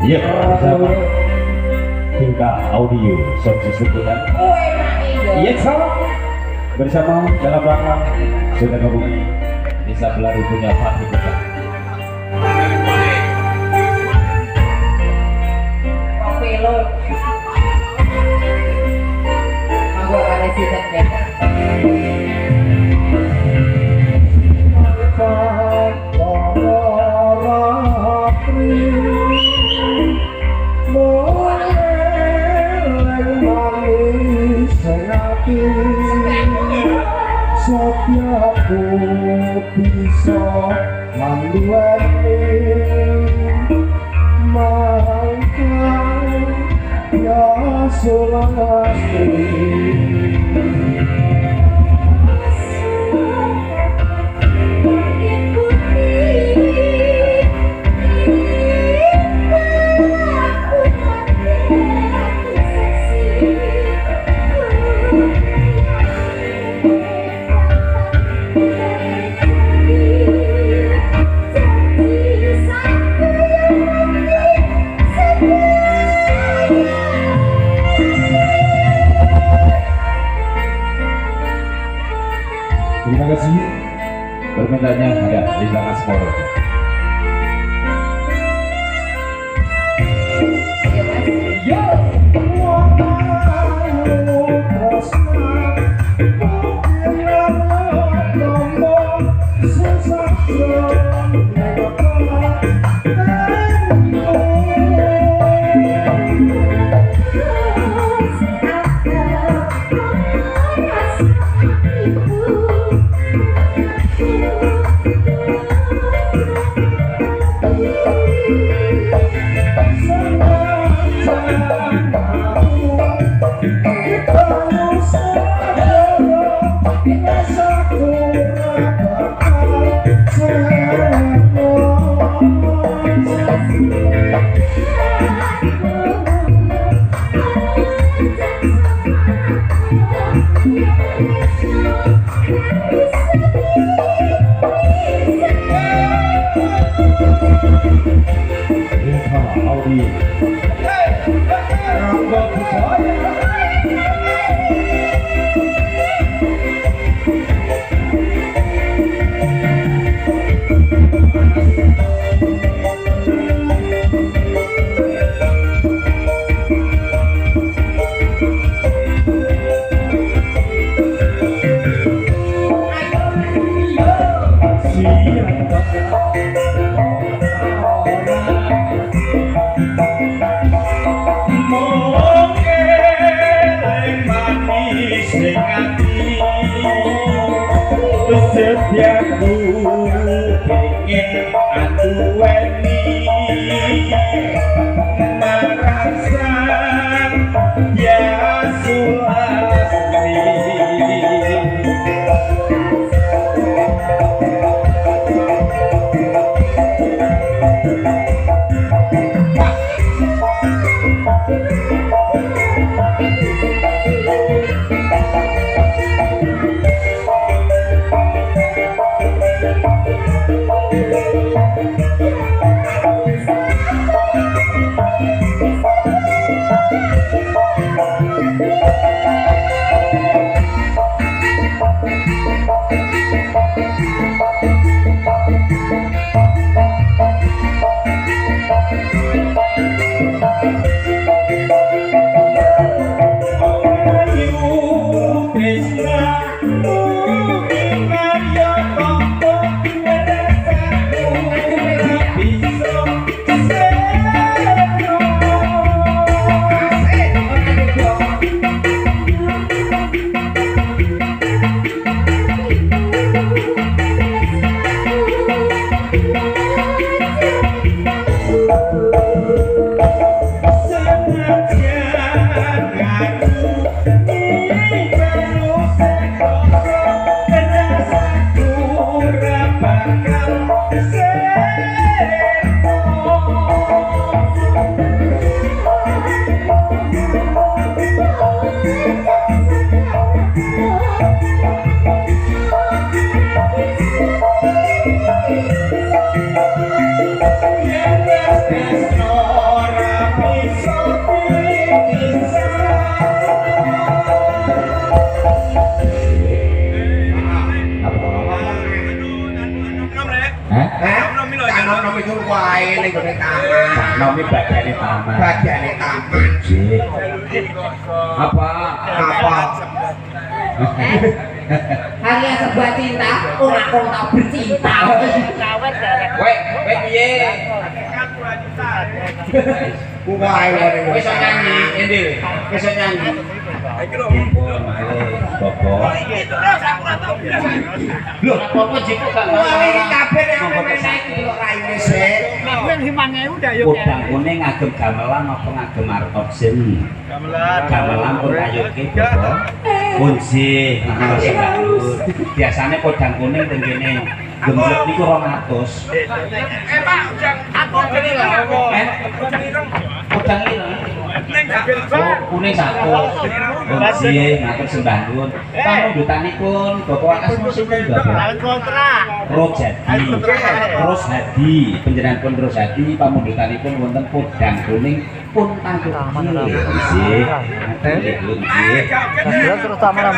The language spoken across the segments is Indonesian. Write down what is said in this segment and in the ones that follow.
Iya, bersama Tingkah Audio Sound System Bulan. Iya, sama bersama dalam rangka sudah gabungi Desa Belaru punya Fatih Bukan. Kopi lo, aku ada sih kan. Setiapku bisa menduani mangkang ya sulasi. Terima kasih. Permintaannya ada di belakang Sporo. Audio. Setiapku ingin adueni merasa ya sulasi. itu wae ning gone taman. Nomi bagian taman. Bagiane taman. Nggih. Apa? Apa? Hanya sebuah cinta, orang kau tak bercinta. Weh, piye? Ku wae ning Wis nyanyi, Endil. Wis nyanyi. Bobo. Lho, apa jiku gak Wae iki kabeh nek menek delok raine sik. Udang kuning ngagem gamelan apa ngagem artopsin? Gamelan pun kayuke bobo. Kunci, biasanya podang kuning teng kene gemblek niku 200. Podang ireng. Oh, kuning 100. Kunci ngatur sembah nuwun. Pamundhutanipun Bapak Asmasinten Bapak. Rojadi. Terus Hadi, panjenenganipun Terus Hadi pamundhutanipun wonten podang kuning pun tangkuk nggih.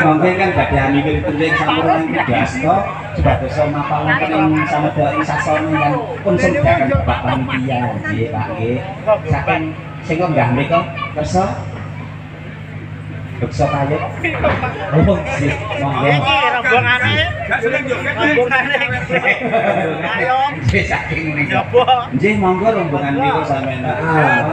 Mungkin kan badhe mikir tuling sampun Dasta sebagai mapal wonten ing samudra sasana kan pun sedakan Bapak panitia nggih Pak nggih. Saking sing kok nggah mriko kersa beksa kayut. Oh nggih, monggo. Nggih saking menika. Nggih monggo rombongan niku sampeyan.